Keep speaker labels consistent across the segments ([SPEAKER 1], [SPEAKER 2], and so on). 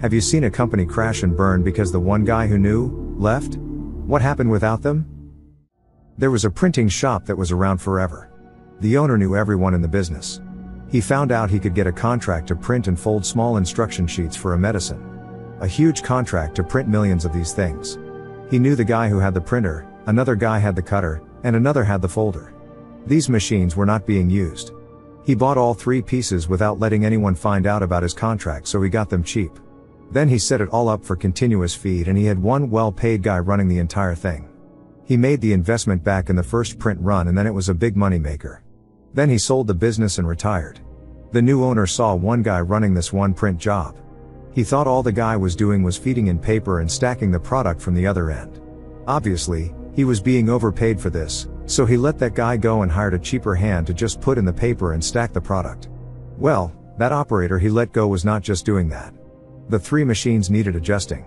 [SPEAKER 1] Have you seen a company crash and burn because the one guy who knew, left? What happened without them? There was a printing shop that was around forever. The owner knew everyone in the business. He found out he could get a contract to print and fold small instruction sheets for a medicine. A huge contract to print millions of these things. He knew the guy who had the printer, another guy had the cutter, and another had the folder. These machines were not being used. He bought all three pieces without letting anyone find out about his contract, so he got them cheap. Then he set it all up for continuous feed, and he had one well-paid guy running the entire thing. He made the investment back in the first print run, and then it was a big money maker. Then he sold the business and retired. The new owner saw one guy running this one print job. He thought all the guy was doing was feeding in paper and stacking the product from the other end. Obviously, he was being overpaid for this, so he let that guy go and hired a cheaper hand to just put in the paper and stack the product. Well, that operator he let go was not just doing that. The three machines needed adjusting.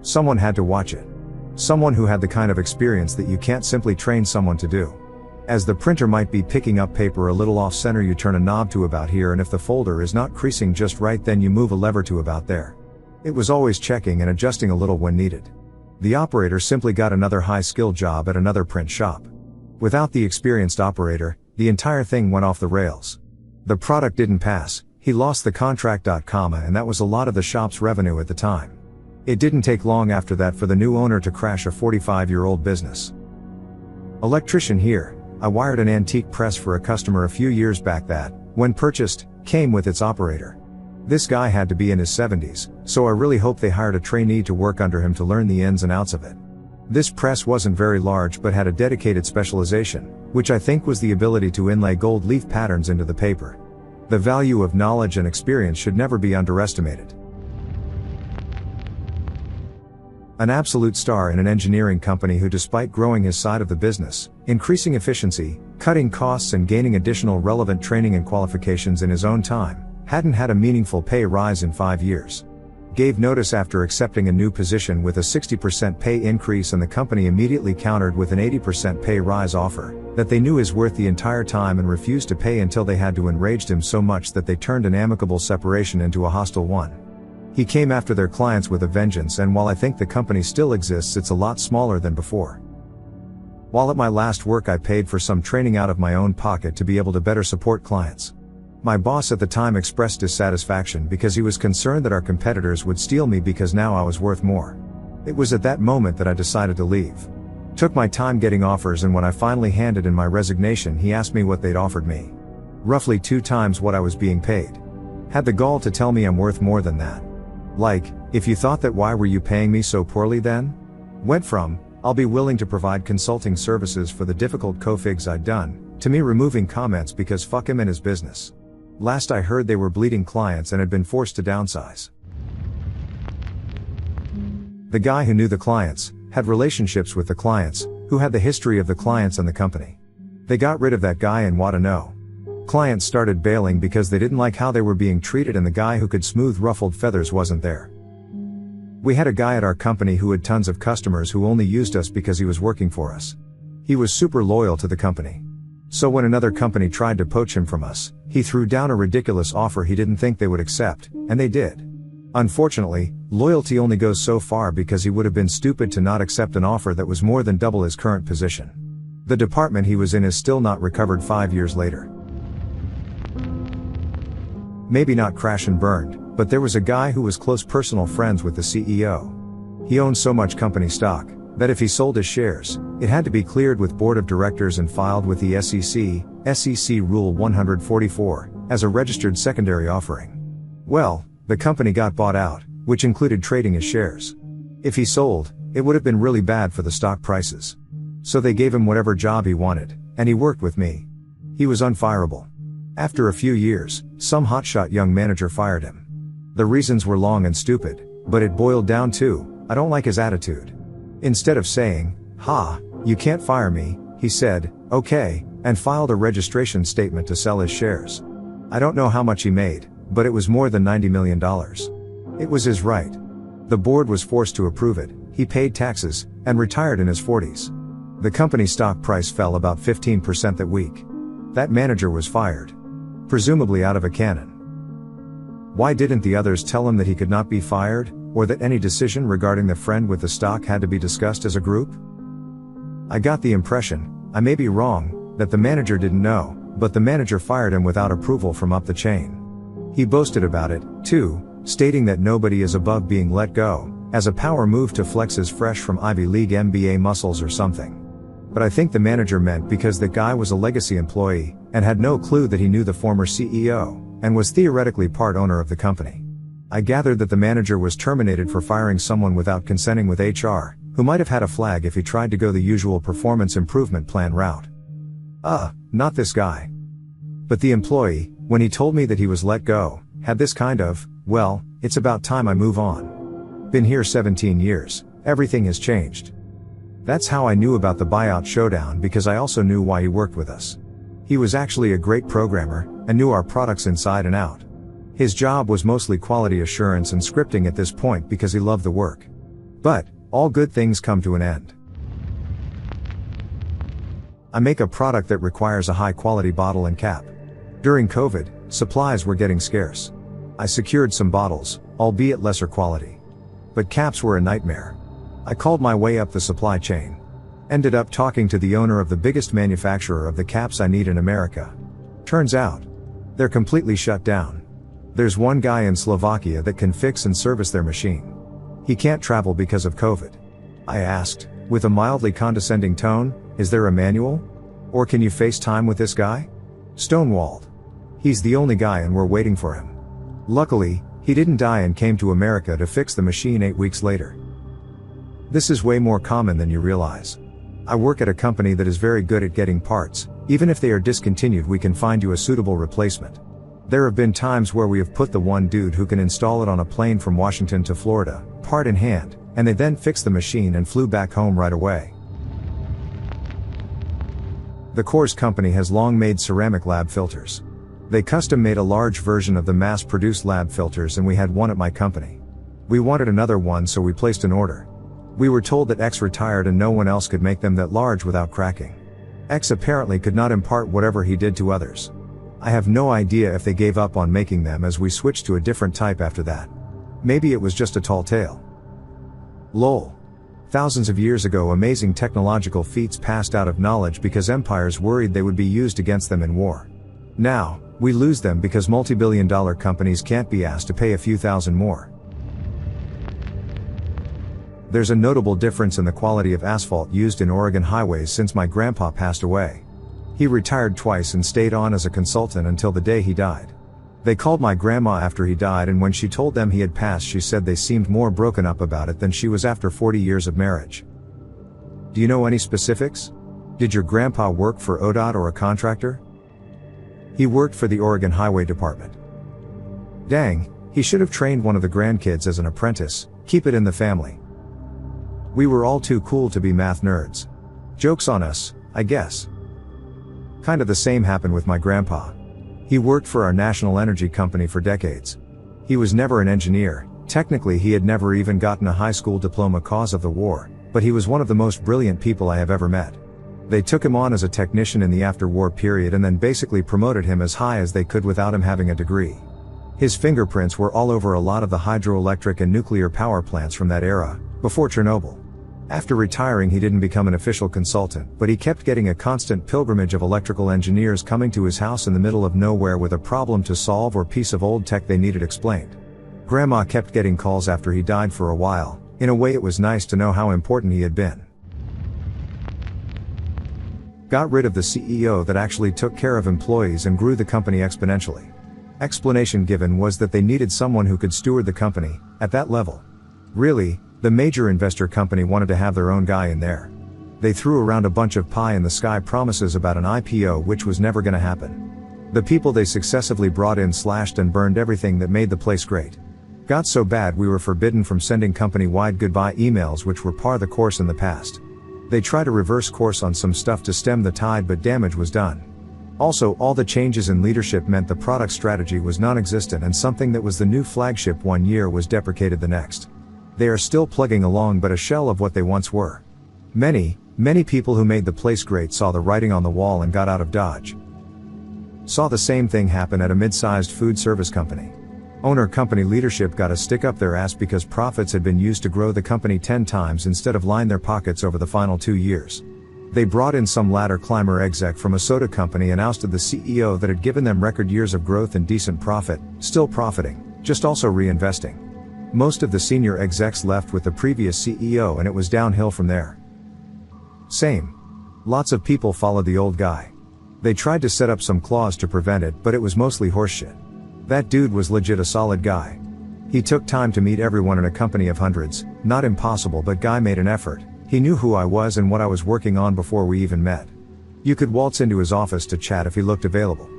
[SPEAKER 1] Someone had to watch it. Someone who had the kind of experience that you can't simply train someone to do. As the printer might be picking up paper a little off center, you turn a knob to about here, and if the folder is not creasing just right, then you move a lever to about there. It was always checking and adjusting a little when needed. The operator simply got another high-skill job at another print shop. Without the experienced operator, the entire thing went off the rails. The product didn't pass, he lost the contract, and that was a lot of the shop's revenue at the time. It didn't take long after that for the new owner to crash a 45-year-old business. Electrician here. I wired an antique press for a customer a few years back that, when purchased, came with its operator. This guy had to be in his 70s, so I really hope they hired a trainee to work under him to learn the ins and outs of it. This press wasn't very large but had a dedicated specialization, which I think was the ability to inlay gold leaf patterns into the paper. The value of knowledge and experience should never be underestimated. An absolute star in an engineering company who, despite growing his side of the business, increasing efficiency, cutting costs and gaining additional relevant training and qualifications in his own time, hadn't had a meaningful pay rise in 5 years. Gave notice after accepting a new position with a 60% pay increase, and the company immediately countered with an 80% pay rise offer that they knew is worth the entire time, and refused to pay until they had to. Enraged him so much that they turned an amicable separation into a hostile one. He came after their clients with a vengeance, and while I think the company still exists, it's a lot smaller than before. While at my last work, I paid for some training out of my own pocket to be able to better support clients. My boss at the time expressed dissatisfaction because he was concerned that our competitors would steal me because now I was worth more. It was at that moment that I decided to leave. Took my time getting offers, and when I finally handed in my resignation, he asked me what they'd offered me. Roughly 2 times what I was being paid. Had the gall to tell me I'm worth more than that. Like, if you thought that, why were you paying me so poorly then? Went from, I'll be willing to provide consulting services for the difficult configs I'd done, to me removing comments because fuck him and his business. Last I heard, they were bleeding clients and had been forced to downsize. The guy who knew the clients, had relationships with the clients, who had the history of the clients and the company. They got rid of that guy, and what to know. Clients started bailing because they didn't like how they were being treated, and the guy who could smooth ruffled feathers wasn't there. We had a guy at our company who had tons of customers who only used us because he was working for us. He was super loyal to the company. So when another company tried to poach him from us, he threw down a ridiculous offer he didn't think they would accept, and they did. Unfortunately, loyalty only goes so far, because he would have been stupid to not accept an offer that was more than double his current position. The department he was in is still not recovered 5 years later. Maybe not crash and burned, but there was a guy who was close personal friends with the CEO. He owned so much company stock that if he sold his shares, it had to be cleared with board of directors and filed with the SEC Rule 144, as a registered secondary offering. Well, the company got bought out, which included trading his shares. If he sold, it would have been really bad for the stock prices. So they gave him whatever job he wanted, and he worked with me. He was unfireable. After a few years, some hotshot young manager fired him. The reasons were long and stupid, but it boiled down to, I don't like his attitude. Instead of saying, "Ha, you can't fire me," he said, "Okay," and filed a registration statement to sell his shares. I don't know how much he made, but it was more than $90 million. It was his right. The board was forced to approve it, he paid taxes, and retired in his 40s. The company stock price fell about 15% that week. That manager was fired. Presumably out of a cannon. Why didn't the others tell him that he could not be fired, or that any decision regarding the friend with the stock had to be discussed as a group? I got the impression, I may be wrong, that the manager didn't know, but the manager fired him without approval from up the chain. He boasted about it, too, stating that nobody is above being let go, as a power move to flex his fresh from Ivy League MBA muscles or something. But I think the manager meant because the guy was a legacy employee, and had no clue that he knew the former CEO, and was theoretically part owner of the company. I gathered that the manager was terminated for firing someone without consenting with HR, who might have had a flag if he tried to go the usual performance improvement plan route. Not this guy. But the employee, when he told me that he was let go, had this kind of, well, it's about time I move on. Been here 17 years, everything has changed. That's how I knew about the buyout showdown, because I also knew why he worked with us. He was actually a great programmer, and knew our products inside and out. His job was mostly quality assurance and scripting at this point because he loved the work. But, all good things come to an end. I make a product that requires a high quality bottle and cap. During COVID, supplies were getting scarce. I secured some bottles, albeit lesser quality. But caps were a nightmare. I called my way up the supply chain. Ended up talking to the owner of the biggest manufacturer of the caps I need in America. Turns out, they're completely shut down. There's one guy in Slovakia that can fix and service their machine. He can't travel because of COVID. I asked, with a mildly condescending tone, is there a manual? Or can you FaceTime with this guy? Stonewalled. He's the only guy and we're waiting for him. Luckily, he didn't die and came to America to fix the machine 8 weeks later. This is way more common than you realize. I work at a company that is very good at getting parts. Even if they are discontinued, we can find you a suitable replacement. There have been times where we have put the one dude who can install it on a plane from Washington to Florida, part in hand, and they then fixed the machine and flew back home right away. The Coors company has long made ceramic lab filters. They custom made a large version of the mass-produced lab filters, and we had one at my company. We wanted another one, so we placed an order. We were told that X retired and no one else could make them that large without cracking. X apparently could not impart whatever he did to others. I have no idea if they gave up on making them, as we switched to a different type after that. Maybe it was just a tall tale. Lol. Thousands of years ago, amazing technological feats passed out of knowledge because empires worried they would be used against them in war. Now, we lose them because multi-billion-dollar companies can't be asked to pay a few thousand more. There's a notable difference in the quality of asphalt used in Oregon highways since my grandpa passed away. He retired twice and stayed on as a consultant until the day he died. They called my grandma after he died, and when she told them he had passed, she said they seemed more broken up about it than she was after 40 years of marriage. Do you know any specifics? Did your grandpa work for ODOT or a contractor? He worked for the Oregon Highway Department. Dang, he should have trained one of the grandkids as an apprentice, keep it in the family. We were all too cool to be math nerds. Joke's on us, I guess. Kind of the same happened with my grandpa. He worked for our national energy company for decades. He was never an engineer. Technically, he had never even gotten a high school diploma cause of the war, but he was one of the most brilliant people I have ever met. They took him on as a technician in the after-war period and then basically promoted him as high as they could without him having a degree. His fingerprints were all over a lot of the hydroelectric and nuclear power plants from that era, before Chernobyl. After retiring, he didn't become an official consultant, but he kept getting a constant pilgrimage of electrical engineers coming to his house in the middle of nowhere with a problem to solve or piece of old tech they needed explained. Grandma kept getting calls after he died for a while. In a way, it was nice to know how important he had been. Got rid of the CEO that actually took care of employees and grew the company exponentially. Explanation given was that they needed someone who could steward the company, at that level. Really, the major investor company wanted to have their own guy in there. They threw around a bunch of pie-in-the-sky promises about an IPO which was never gonna happen. The people they successively brought in slashed and burned everything that made the place great. Got so bad we were forbidden from sending company-wide goodbye emails, which were par the course in the past. They tried to reverse course on some stuff to stem the tide, but damage was done. Also, all the changes in leadership meant the product strategy was non-existent, and something that was the new flagship one year was deprecated the next. They are still plugging along, but a shell of what they once were. Many people who made the place great saw the writing on the wall and got out of Dodge. Saw the same thing happen at a mid-sized food service company. Owner company leadership got a stick up their ass because profits had been used to grow the company 10 times instead of line their pockets over the final 2 years. They brought in some ladder climber exec from a soda company and ousted the CEO that had given them record years of growth and decent profit, still profiting, just also reinvesting. Most of the senior execs left with the previous CEO and it was downhill from there. Same. Lots of people followed the old guy. They tried to set up some clause to prevent it, but it was mostly horseshit. That dude was legit a solid guy. He took time to meet everyone in a company of hundreds, not impossible, but guy made an effort. He knew who I was and what I was working on before we even met. You could waltz into his office to chat if he looked available.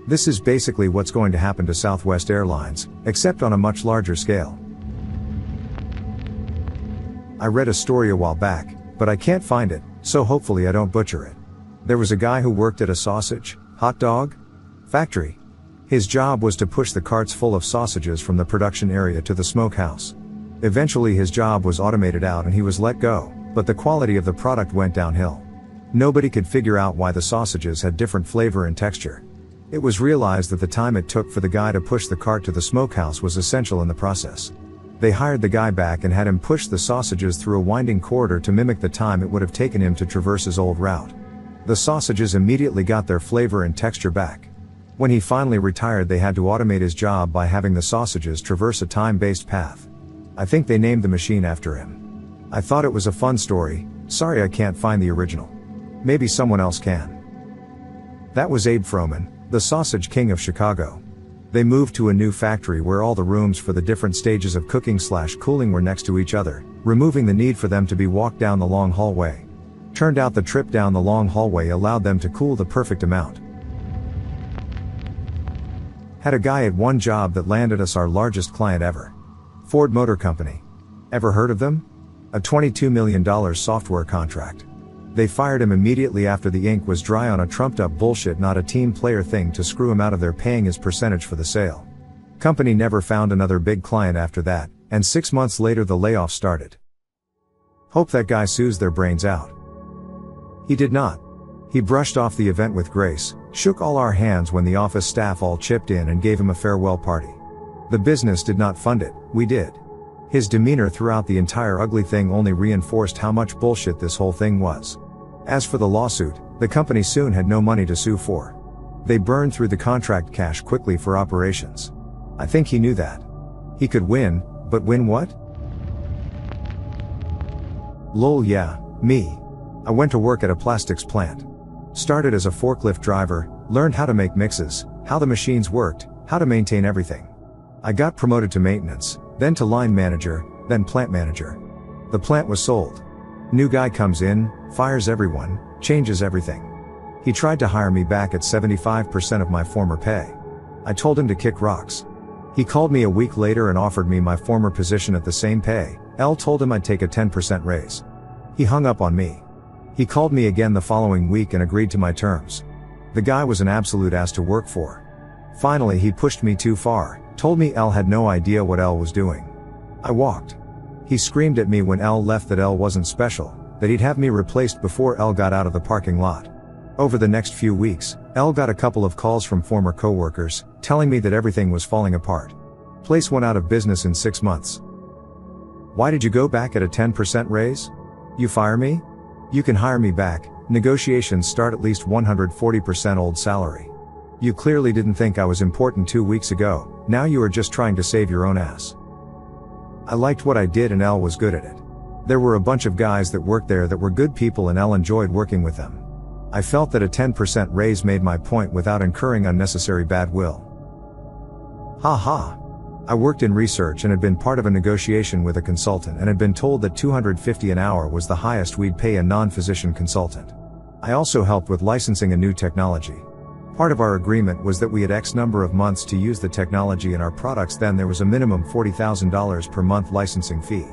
[SPEAKER 1] This is basically what's going to happen to Southwest Airlines, except on a much larger scale. I read a story a while back, but I can't find it, so hopefully I don't butcher it. There was a guy who worked at a sausage, hot dog factory. His job was to push the carts full of sausages from the production area to the smokehouse. Eventually his job was automated out and he was let go, but the quality of the product went downhill. Nobody could figure out why the sausages had different flavor and texture. It was realized that the time it took for the guy to push the cart to the smokehouse was essential in the process. They hired the guy back and had him push the sausages through a winding corridor to mimic the time it would have taken him to traverse his old route. The sausages immediately got their flavor and texture back. When he finally retired, they had to automate his job by having the sausages traverse a time-based path. I think they named the machine after him. I thought it was a fun story. Sorry I can't find the original. Maybe someone else can. That was Abe Froman, the sausage king of Chicago. They moved to a new factory where all the rooms for the different stages of cooking/cooling were next to each other, removing the need for them to be walked down the long hallway. Turned out the trip down the long hallway allowed them to cool the perfect amount. Had a guy at one job that landed us our largest client ever. Ford Motor Company. Ever heard of them? A $22 million software contract. They fired him immediately after the ink was dry on a trumped up bullshit, not a team player thing to screw him out of their paying his percentage for the sale. Company never found another big client after that, and 6 months later the layoff started. Hope that guy sues their brains out. He did not. He brushed off the event with grace, shook all our hands when the office staff all chipped in and gave him a farewell party. The business did not fund it, we did. His demeanor throughout the entire ugly thing only reinforced how much bullshit this whole thing was. As for the lawsuit, the company soon had no money to sue for. They burned through the contract cash quickly for operations. I think he knew that. He could win, but win what? Lol, yeah, me. I went to work at a plastics plant. Started as a forklift driver, learned how to make mixes, how the machines worked, how to maintain everything. I got promoted to maintenance, then to line manager, then plant manager. The plant was sold. New guy comes in, fires everyone, changes everything. He tried to hire me back at 75% of my former pay. I told him to kick rocks. He called me a week later and offered me my former position at the same pay. L told him I'd take a 10% raise. He hung up on me. He called me again the following week and agreed to my terms. The guy was an absolute ass to work for. Finally he pushed me too far, told me L had no idea what L was doing. I walked. He screamed at me when L left that L wasn't special, that he'd have me replaced before L got out of the parking lot. Over the next few weeks, L got a couple of calls from former coworkers, telling me that everything was falling apart. Place went out of business in 6 months. Why did you go back at a 10% raise? You fire me? You can hire me back, negotiations start at least 140% old salary. You clearly didn't think I was important 2 weeks ago, now you are just trying to save your own ass. I liked what I did and L was good at it. There were a bunch of guys that worked there that were good people and L enjoyed working with them. I felt that a 10% raise made my point without incurring unnecessary bad will. Haha. I worked in research and had been part of a negotiation with a consultant and had been told that $250 an hour was the highest we'd pay a non-physician consultant. I also helped with licensing a new technology. Part of our agreement was that we had X number of months to use the technology in our products, then there was a minimum $40,000 per month licensing fee.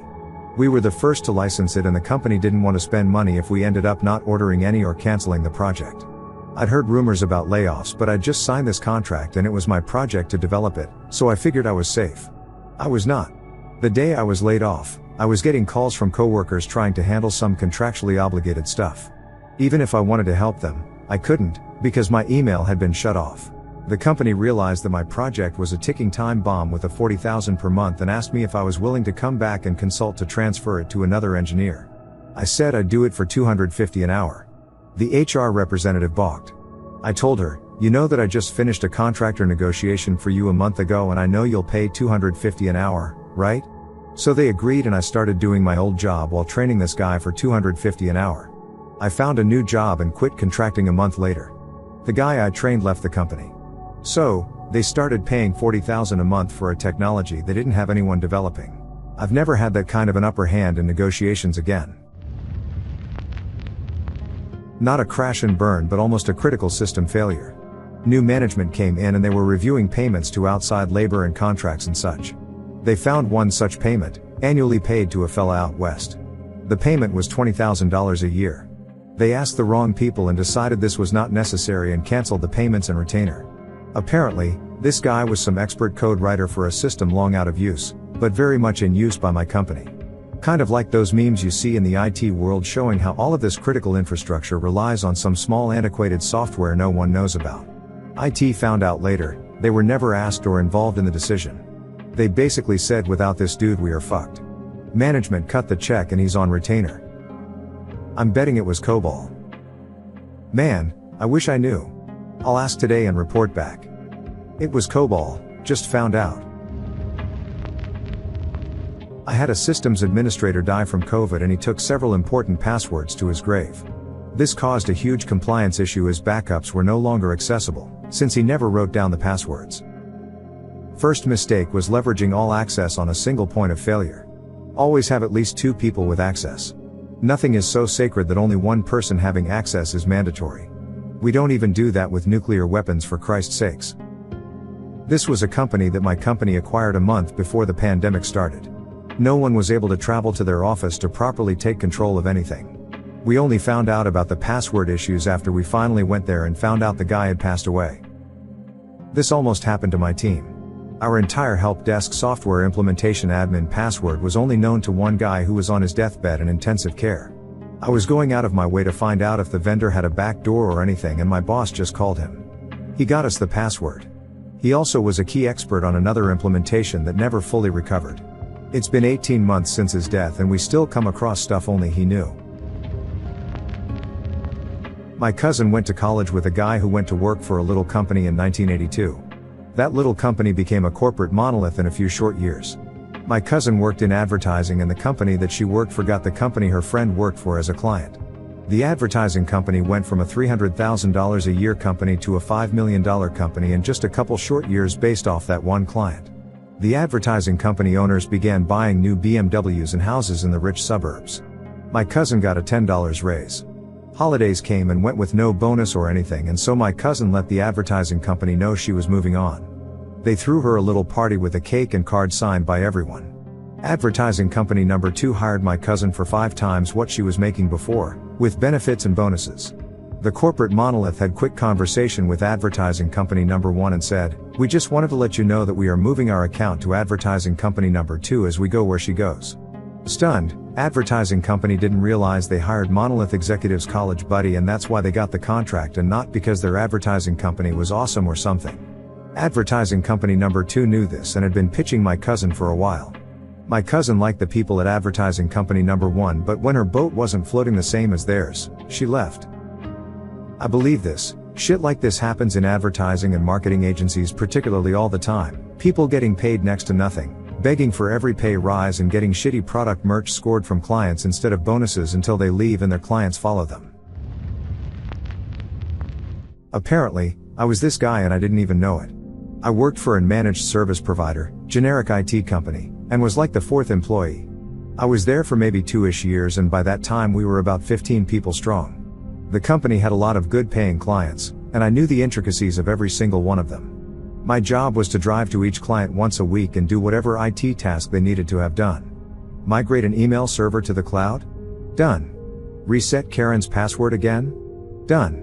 [SPEAKER 1] We were the first to license it and the company didn't want to spend money if we ended up not ordering any or canceling the project. I'd heard rumors about layoffs, but I'd just signed this contract and it was my project to develop it, so I figured I was safe. I was not. The day I was laid off, I was getting calls from coworkers trying to handle some contractually obligated stuff. Even if I wanted to help them, I couldn't, because my email had been shut off. The company realized that my project was a ticking time bomb with a $40,000 per month and asked me if I was willing to come back and consult to transfer it to another engineer. I said I'd do it for $250 an hour. The HR representative balked. I told her, "You know that I just finished a contractor negotiation for you a month ago and I know you'll pay $250 an hour, right?" So they agreed and I started doing my old job while training this guy for $250 an hour. I found a new job and quit contracting a month later. The guy I trained left the company. So, they started paying $40,000 a month for a technology they didn't have anyone developing. I've never had that kind of an upper hand in negotiations again. Not a crash and burn but almost a critical system failure. New management came in and they were reviewing payments to outside labor and contracts and such. They found one such payment, annually paid to a fella out west. The payment was $20,000 a year. They asked the wrong people and decided this was not necessary and canceled the payments and retainer. Apparently, this guy was some expert code writer for a system long out of use, but very much in use by my company. Kind of like those memes you see in the IT world showing how all of this critical infrastructure relies on some small antiquated software no one knows about. IT found out later, they were never asked or involved in the decision. They basically said, "Without this dude we are fucked." Management cut the check and he's on retainer. I'm betting it was COBOL. Man, I wish I knew. I'll ask today and report back. It was COBOL, just found out. I had a systems administrator die from COVID and he took several important passwords to his grave. This caused a huge compliance issue as backups were no longer accessible, since he never wrote down the passwords. First mistake was leveraging all access on a single point of failure. Always have at least 2 people with access. Nothing is so sacred that only one person having access is mandatory. We don't even do that with nuclear weapons, for Christ's sakes. This was a company that my company acquired a month before the pandemic started. No one was able to travel to their office to properly take control of anything. We only found out about the password issues after we finally went there and found out the guy had passed away. This almost happened to my team. Our entire help desk software implementation admin password was only known to one guy who was on his deathbed in intensive care. I was going out of my way to find out if the vendor had a back door or anything and my boss just called him. He got us the password. He also was a key expert on another implementation that never fully recovered. It's been 18 months since his death and we still come across stuff only he knew. My cousin went to college with a guy who went to work for a little company in 1982. That little company became a corporate monolith in a few short years. My cousin worked in advertising and the company that she worked for got the company her friend worked for as a client. The advertising company went from a $300,000 a year company to a $5 million company in just a couple short years based off that one client. The advertising company owners began buying new BMWs and houses in the rich suburbs. My cousin got a $10 raise. Holidays came and went with no bonus or anything, and so my cousin let the advertising company know she was moving on. They threw her a little party with a cake and card signed by everyone. Advertising company number 2 hired my cousin for 5 times what she was making before, with benefits and bonuses. The corporate monolith had quick conversation with advertising company number 1 and said, "We just wanted to let you know that we are moving our account to advertising company number 2 as we go where she goes." Stunned, advertising company didn't realize they hired monolith executive's college buddy and that's why they got the contract and not because their advertising company was awesome or something. Advertising company number 2 knew this and had been pitching my cousin for a while. My cousin liked the people at advertising company number 1, but when her boat wasn't floating the same as theirs, she left. I believe this. Shit like this happens in advertising and marketing agencies particularly all the time. People getting paid next to nothing, begging for every pay rise and getting shitty product merch scored from clients instead of bonuses until they leave and their clients follow them. Apparently, I was this guy and I didn't even know it. I worked for a managed service provider, generic IT company, and was like the 4th employee. I was there for maybe 2-ish years and by that time we were about 15 people strong. The company had a lot of good paying clients, and I knew the intricacies of every single one of them. My job was to drive to each client once a week and do whatever IT task they needed to have done. Migrate an email server to the cloud? Done. Reset Karen's password again? Done.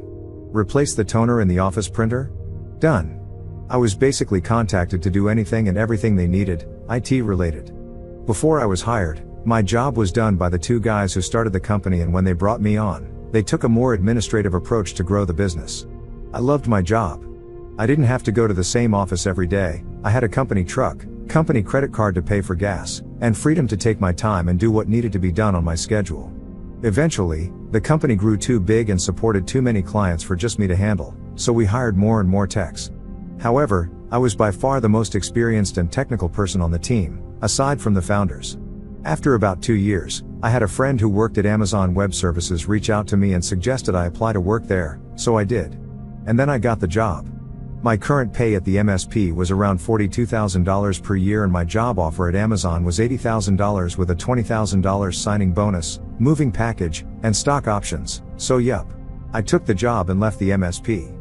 [SPEAKER 1] Replace the toner in the office printer? Done. I was basically contacted to do anything and everything they needed, IT related. Before I was hired, my job was done by the 2 guys who started the company, and when they brought me on, they took a more administrative approach to grow the business. I loved my job. I didn't have to go to the same office every day, I had a company truck, company credit card to pay for gas, and freedom to take my time and do what needed to be done on my schedule. Eventually, the company grew too big and supported too many clients for just me to handle, so we hired more and more techs. However, I was by far the most experienced and technical person on the team, aside from the founders. After about 2 years, I had a friend who worked at Amazon Web Services reach out to me and suggested I apply to work there, so I did. And then I got the job. My current pay at the MSP was around $42,000 per year and my job offer at Amazon was $80,000 with a $20,000 signing bonus, moving package, and stock options, so yup. I took the job and left the MSP.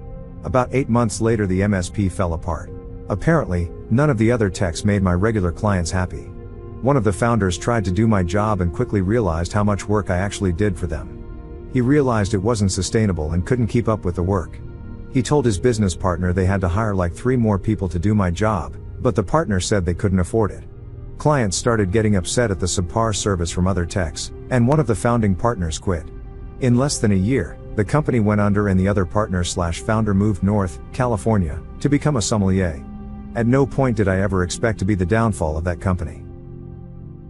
[SPEAKER 1] About 8 months later the MSP fell apart. Apparently, none of the other techs made my regular clients happy. One of the founders tried to do my job and quickly realized how much work I actually did for them. He realized it wasn't sustainable and couldn't keep up with the work. He told his business partner they had to hire like 3 more people to do my job, but the partner said they couldn't afford it. Clients started getting upset at the subpar service from other techs, and one of the founding partners quit. In less than a year, the company went under and the other partner/founder moved north, California, to become a sommelier. At no point did I ever expect to be the downfall of that company.